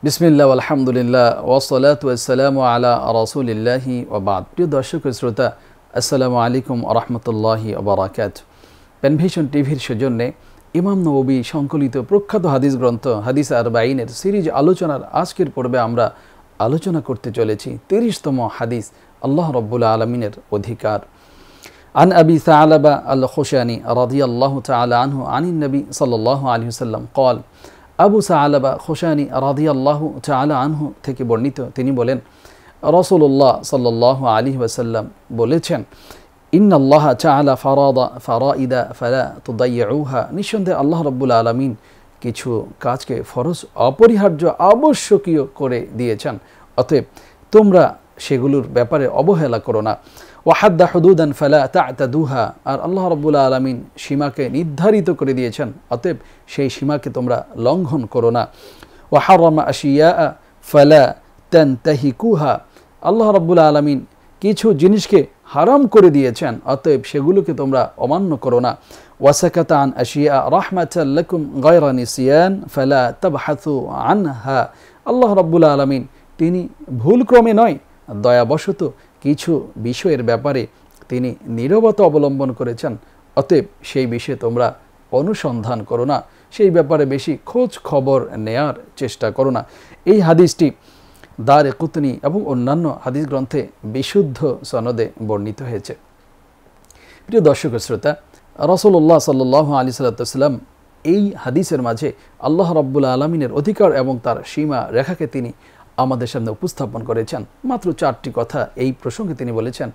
বিসমিল্লাহ আলহামদুলিল্লাহ ওয়াসসালাতু ওয়াসসালামু আলা রাসূলিল্লাহি ওয়া বা'দ। প্রিয় দর্শক ও শ্রোতা, আসসালামু আলাইকুম ওয়া রাহমাতুল্লাহি ওয়া বারাকাতুহু। পেনভিশন টিভির সৌজন্যে ইমাম নববী সংকলিত প্রখ্যাত হাদিস গ্রন্থ হাদিস আরবাঈনের সিরিজ আলোচনার আজকের পর্বে আমরা আলোচনা করতে চলেছি ৩০তম হাদিস, আল্লাহ রাব্বুল আলামিনের অধিকার। عن أبي ثعلبة الخشاني رضي الله تعالى عنه عن النبي صلى الله عليه وسلم قال আবু সাআলাবা খুশানি রাদিয়াল্লাহু তাআলা আনহু থেকে বর্ণিত, তিনি বলেন রাসূলুল্লাহ সাল্লাল্লাহু আলাইহি ওয়াসাল্লাম বলেছেন, ইন্নাল্লাহা তাআলা ফারাদা ফারাইদা ফালা তুদাইয়ুহা, নিঃসন্দেহে আল্লাহ রাব্বুল আলামিন কিছু কাজকে ফরজ, অপরিহার্য, আবশ্যকীয় করে দিয়েছেন, অতএব তোমরা সেগুলোর ব্যাপারে অবহেলা করো না। ওয়াহাদ্দা হুদুদান ফালা তা'তাদুহা, আর আল্লাহ রাব্বুল আলামিন সীমাকে নির্ধারিত করে দিয়েছেন, অতএব সেই সীমাকে তোমরা লঙ্ঘন করো না। ওয়াহারামা আশিয়া ফালা তানতাহিকুহা, আল্লাহ রাব্বুল আলামিন কিছু জিনিসকে হারাম করে দিয়েছেন, অতএব সেগুলোকে তোমরা অমান্য করো না। ওয়াসাকাতা আন আশিয়া রাহমাতাল লাকুম গায়রা নিসিয়ান ফালা তাবহাসু আনহা, আল্লাহ রাব্বুল আলামিন তিনি ভুলক্রমে নয়, দয়াবশত কিছু বিষয়ের ব্যাপারে তিনি নীরবতা অবলম্বন করেছেন, অতএব সেই বিষয়ে তোমরা অনুসন্ধান করো না, সেই ব্যাপারে বেশি খোঁজ খবর নেয়ার চেষ্টা করো না। এই হাদিসটি দারে কুতনি এবং অন্যান্য হাদিস গ্রন্থে বিশুদ্ধ সনদে বর্ণিত হয়েছে। প্রিয় দর্শক শ্রোতা, রাসূলুল্লাহ সাল্লাল্লাহু আলাইহি ওয়াসাল্লাম এই হাদিসের মাঝে আল্লাহ রাব্বুল আলামিনের অধিকার এবং তার সীমা রেখাকে তিনি আমাদের সামনে উপস্থাপন করেছেন। মাত্র 4টি কথা এই প্রসঙ্গে তিনি বলেছেন,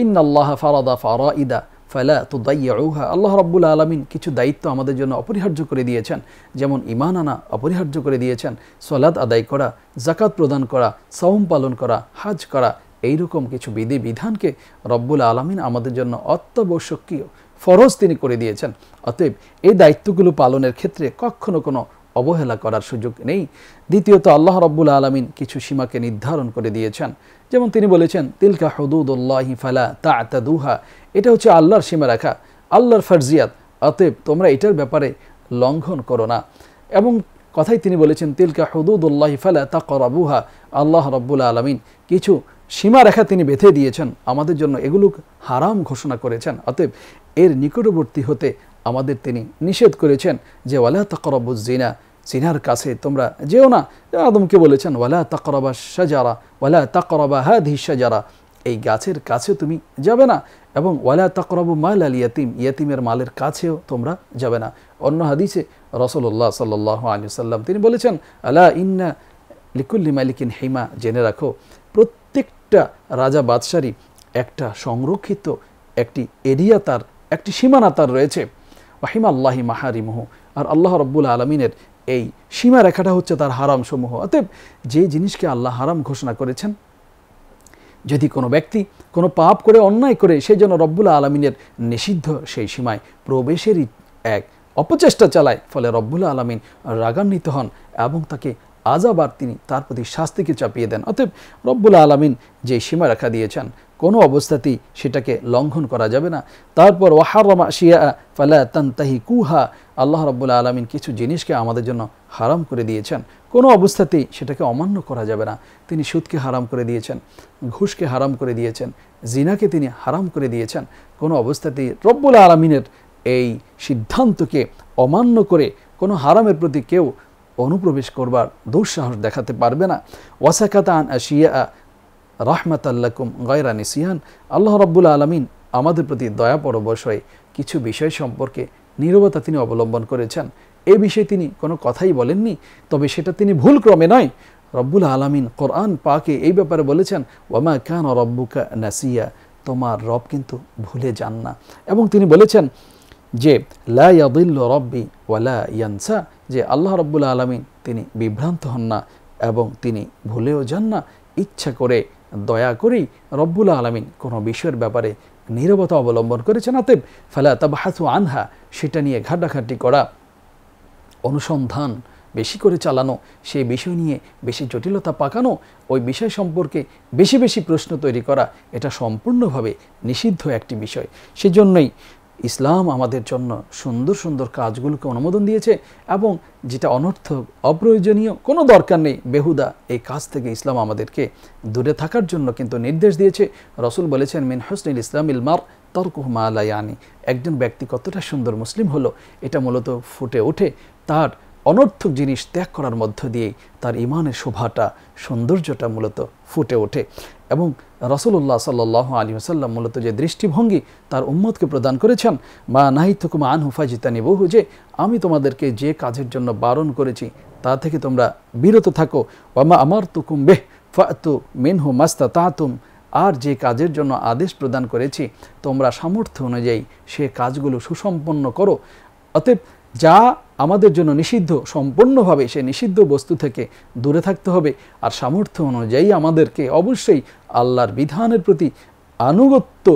ইন্নাল্লাহা ফারাদা ফারাইদা ফালা তুদাইয়ুহা, আল্লাহ রাব্বুল আলামিন কিছু দায়িত্ব আমাদের জন্য অপরিহার্য করে দিয়েছেন, যেমন ঈমান আনা অপরিহার্য করে দিয়েছেন, সালাত আদায় করা, যাকাত প্রদান করা, সাওম পালন করা, হজ করা, এইরকম কিছু বিধি বিধানকে রব্বুল আলামিন আমাদের জন্য অত্যাবশ্যকীয় ফরজ তিনি করে দিয়েছেন, অতএব এই দায়িত্বগুলো পালনের ক্ষেত্রে কখনো কোনো অবহেলা করার সুযোগ নেই। দ্বিতীয়ত, আল্লাহ রাব্বুল আলামিন কিছু সীমাকে নির্ধারণ করে দিয়েছেন, যেমন তিনি বলেছেন তিলকা হুদুদুল্লাহি ফালা তা'তাদুহা, এটা হচ্ছে আল্লাহর সীমারেখা, আল্লাহর ফারজিয়াত, অতএব তোমরা এটার ব্যাপারে লঙ্ঘন করো না। এবং কথাই তিনি বলেছেন তিলকা হুদুদুল্লাহি ফালা তাকরাবুহা, আল্লাহ রাব্বুল আলামিন কিছু সীমারেখা তিনি বেঁধে দিয়েছেন আমাদের জন্য, এগুলো হারাম ঘোষণা করেছেন, অতএব এর নিকটবর্তী হতে আমাদের তিনি নিষেধ করেছেন যে ওয়ালা তাকরাবুজ জিনা, জিনার কাছে তোমরা যেও না। আদমকে বলেছেন ওয়ালা তাকরাবা শাজারা ওয়ালা তাকরাবা হাদিহি শাজারা, এই গাছের কাছে তুমি যাবে না, এবং ওয়ালা তাকরাবু মাল আল ইয়াতিম, ইয়াতিমের মালের কাছেও তোমরা যাবে না। অন্য হাদিসে রাসূলুল্লাহ সাল্লাল্লাহু আলাইহি ওয়াসাল্লাম তিনি বলেছেন আলা ইন্না লিকুল্লি মালিকিন হিমা, জেনে রাখো প্রত্যেকটা রাজা বাদশারই একটা সংরক্ষিত একটি এরিয়া, তার একটি সীমানা তার রয়েছে। ওয়াহিমা আল্লাহি মাহারিমুহু, আর আল্লাহ রাব্বুল আলামিনের এই সীমা রেখাটা হচ্ছে তার হারাম সমূহ, অতএব যে জিনিসকে আল্লাহ হারাম ঘোষণা করেছেন, যদি কোনো ব্যক্তি কোনো পাপ করে অন্যায় করে সেই জন্য রব্বুল আলামিনের নিষিদ্ধ সেই সীমায় প্রবেশেরই এক অপচেষ্টা চালায়, ফলে রব্বুল আলামিন রাগান্বিত হন এবং তাকে আযাব আর তিনি তার প্রতি শাস্তিকে চাপিয়ে দেন। অতএব রব্বুল আলামিন যে সীমা রেখা দিয়েছেন কোনো অবস্থাতেই সেটাকে লঙ্ঘন করা যাবে না। তারপর ওয়াহারামা আশিয়া ফালা তানতাহিকুহা, আল্লাহ রাব্বুল আলামিন কিছু জিনিসকে আমাদের জন্য হারাম করে দিয়েছেন, কোনো অবস্থাতেই সেটাকে অমান্য করা যাবে না। তিনি সুদকে হারাম করে দিয়েছেন, ঘুষকে হারাম করে দিয়েছেন, জিনাকে তিনি হারাম করে দিয়েছেন, কোনো অবস্থাতেই রব্বুল আলামিনের এই সিদ্ধান্তকে অমান্য করে কোনো হারামের প্রতি কেউ অনুপ্রবেশ করবার দুঃসাহস দেখাতে পারবে না। ওয়াসাকাতা আন আশিয়া রাহমাতাল লাকুম গায়রা নিসিয়ান, আল্লাহ রাব্বুল আলামিন আমাদের প্রতি দয়া পরবশ হয়ে কিছু বিষয় সম্পর্কে নীরবতা তিনি অবলম্বন করেছেন। এই বিষয়ে তিনি কোনো কথাই বলেননি, তবে সেটা তিনি ভুলক্রমে নয়। রব্বুল আলামিন কোরআন পাকে এই ব্যাপারে বলেছেন ওয়ামা কানা রাব্বুকা নাসিয়া, তোমার রব কিন্তু ভুলে যান না। এবং তিনি বলেছেন যে লা ইয়াদিল্লু রাব্বি ওয়ালা ইয়ানসা, যে আল্লাহ রাব্বুল আলামিন তিনি বিভ্রান্ত হন না এবং তিনি ভুলেও যান না। ইচ্ছা করে দয়া করেই রব্বুল আলামিন কোনো বিষয়ের ব্যাপারে নীরবতা অবলম্বন করেছেন, অতএব ফালা তাবহাসু আনহা, সেটা নিয়ে ঘাটাঘাটি করা, অনুসন্ধান বেশি করে চালানো, সেই বিষয় নিয়ে বেশি জটিলতা পাকানো, ওই বিষয় সম্পর্কে বেশি বেশি প্রশ্ন তৈরি করা, এটা সম্পূর্ণভাবে নিষিদ্ধ একটি বিষয়। সেজন্যই ইসলাম আমাদের জন্য সুন্দর সুন্দর কাজগুলোকে অনুমোদন দিয়েছে এবং যেটা অনর্থক অপ্রয়োজনীয় কোনো দরকার নেই বেহুদা এই কাজ থেকে ইসলাম আমাদেরকে দূরে থাকার জন্য কিন্তু নির্দেশ দিয়েছে। রাসূল বলেছেন মিন হুসনিল ইসলামিল মার তারকুহু মা লা ইয়ানি, একজন ব্যক্তি কতটা সুন্দর মুসলিম হলো এটা মূলত ফুটে ওঠে তার অনর্থক জিনিস ত্যাগ করার মধ্য দিয়েই তার ঈমানের শোভাটা সৌন্দর্যটা মূলত ফুটে ওঠে। এবং রাসূলুল্লাহ সাল্লাল্লাহু আলাইহি ওয়াসাল্লাম মূলত যে দৃষ্টিভঙ্গি তার উম্মতকে প্রদান করেছেন মা নাহিতুকুম আনহু ফাজতানিবুহু, যে আমি তোমাদেরকে যে কাজের জন্য বারণ করেছি তা থেকে তোমরা বিরত থাকো, ওয়া মা আমারতুকুম বিহি ফাতু মিনহু মাস্তাতাতুম, আর যে কাজের জন্য আদেশ প্রদান করেছি তোমরা সামর্থ্য অনুযায়ী সে কাজগুলো সুসম্পন্ন করো। অতএব যা আমাদের জন্য নিষিদ্ধ সম্পূর্ণভাবে সে নিষিদ্ধ বস্তু থেকে দূরে থাকতে হবে, আর সামর্থ্য অনুযায়ী আমাদেরকে অবশ্যই আল্লাহর বিধানের প্রতি আনুগত্য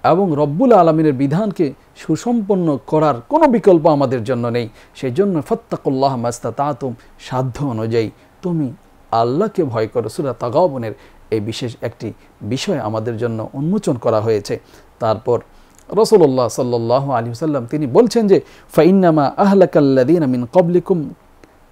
এবং রব্বুল আলামিনের বিধানকে সুসম্পন্ন করার কোনো বিকল্প আমাদের জন্য নেই। সেই জন্য ফাত্তাকুল্লাহ মাস্তাতাতুম, সাধ্য অনুযায়ী তুমি আল্লাহকে ভয় করো। সূরা তাগাবুনের এই বিশেষ একটি বিষয় আমাদের জন্য উন্মোচন করা হয়েছে। তারপর রাসূলুল্লাহ সাল্লাল্লাহু আলাইহি ওয়াসাল্লাম তিনি বলছেন যে ফাইন্নামা আহলাকাল্লাযীনা মিন ক্বাবলিকুম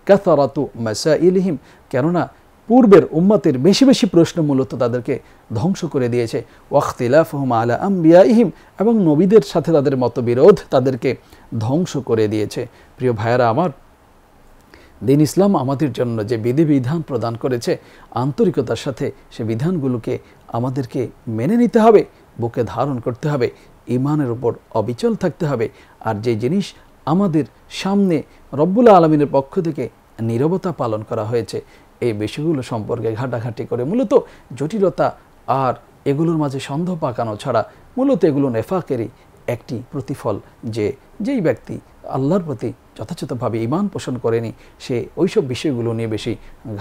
কাসারাতু মাসাইলিহিম, কেননা পূর্বের উম্মতের বেশি বেশি প্রশ্ন মূলত তাদেরকে ধ্বংস করে দিয়েছে। ওয়াখতিলাফুহুম আলা আমবিয়াইহিম, এবং নবীদের সাথে তাদের মতবিরোধ তাদেরকে ধ্বংস করে দিয়েছে। প্রিয় ভাইয়েরা আমার, দিন ইসলাম আমাদের জন্য যে বিধিবিধান প্রদান করেছে আন্তরিকতার সাথে সে বিধানগুলোকে আমাদেরকে মেনে নিতে হবে, বুকে ধারণ করতে হবে, ঈমানের উপর অবিচল থাকতে হবে। আর যে জিনিস আমাদের সামনে রব্বুল আলামিনের পক্ষ থেকে নীরবতা পালন করা হয়েছে এই বিষয়গুলো সম্পর্কে ঘাটাঘাটি করে মূলত জটিলতা আর এগুলোর মাঝে সন্দেহ পাকানো ছাড়া মূলত এগুলো নেফাকেরই একটি প্রতিফল, যে যেই ব্যক্তি আল্লাহর প্রতি যথাযথভাবে ঈমান পোষণ করেনি সে ওইসব বিষয়গুলো নিয়ে বেশি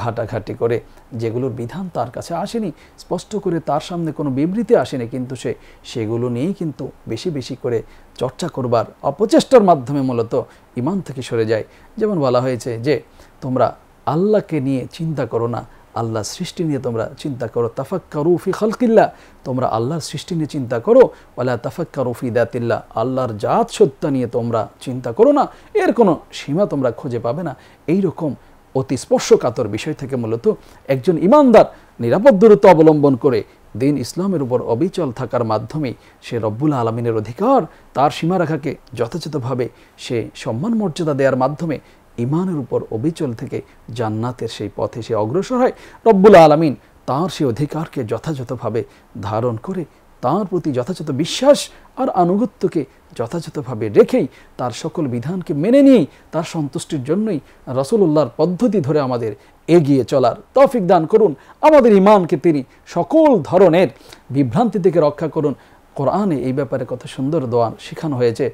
ঘাটাঘাটি করে, যেগুলোর বিধান তার কাছে আসেনি, স্পষ্ট করে তার সামনে কোনো বিবৃতি আসেনি, কিন্তু সে সেগুলো নিয়েই কিন্তু বেশি বেশি করে চর্চা করবার অপচেষ্টার মাধ্যমে মূলত ঈমান থেকে সরে যায়। যেমন বলা হয়েছে যে তোমরা আল্লাহকে নিয়ে চিন্তা করো না, আল্লাহ সৃষ্টি নিয়ে তোমরা চিন্তা করো। তাফাক্কারু ফি খালকিল্লাহ, তোমরা আল্লাহর সৃষ্টি নিয়ে চিন্তা করো। ওয়ালা তাফাক্কারু ফি দাতিল্লাহ, আল্লাহর জাত সত্তা নিয়ে তোমরা চিন্তা করো না, এর কোনো সীমা তোমরা খুঁজে পাবে না। এই রকম অতি স্পর্শকাতর বিষয় থেকে মূলত একজন ঈমানদার নিরাপদ দূরত্ব অবলম্বন করে দিন ইসলামের উপর অবিচল থাকার মাধ্যমে সে রব্বুল আলামিনের অধিকার তার সীমারেখাকে যথাযথভাবে সে সম্মান মর্যাদা দেওয়ার মাধ্যমে ঈমানের উপর অবিচল থেকে জান্নাতের সেই পথে সে অগ্রসর হয়। রব্বুল আলামিন তার সেই অধিকারকে যথাযথভাবে ধারণ করে তার প্রতি যথাযথ বিশ্বাস আর আনুগত্যকে যথাযথভাবে রেখেই তার সকল বিধানকে মেনে নিয়েই তার সন্তুষ্টির জন্যই রাসূলুল্লাহর পদ্ধতি ধরে আমাদের এগিয়ে চলার তৌফিক দান করুন। আমাদের ঈমানকে তিনি সকল ধরনের বিভ্রান্তি থেকে রক্ষা করুন। কোরআনে এই ব্যাপারে কত সুন্দর দোয়া শেখানো হয়েছে,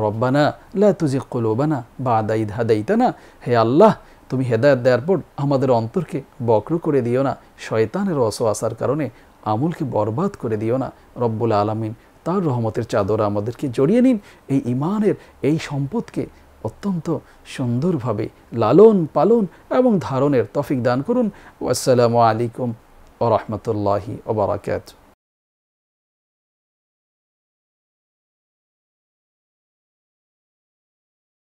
রব্বানা লা তুজিগ কুলুবানা বা'দা ইদ হাদাইতানা, হে আল্লাহ তুমি হেদায়েত দেওয়ার পর আমাদের অন্তরকে বক্র করে দিও না, শয়তানের ওয়াসওয়াসার কারণে আমলকে বরবাদ করে দিও না। রব্বুল আলামিন তার রহমতের চাদর আমাদেরকে জড়িয়ে নিন, এই ঈমানের এই সম্পদকে অত্যন্ত সুন্দরভাবে লালন পালন এবং ধারণের তৌফিক দান করুন। আসসালামু আলাইকুম ওয়া রাহমাতুল্লাহি ওয়া বারাকাতুহু।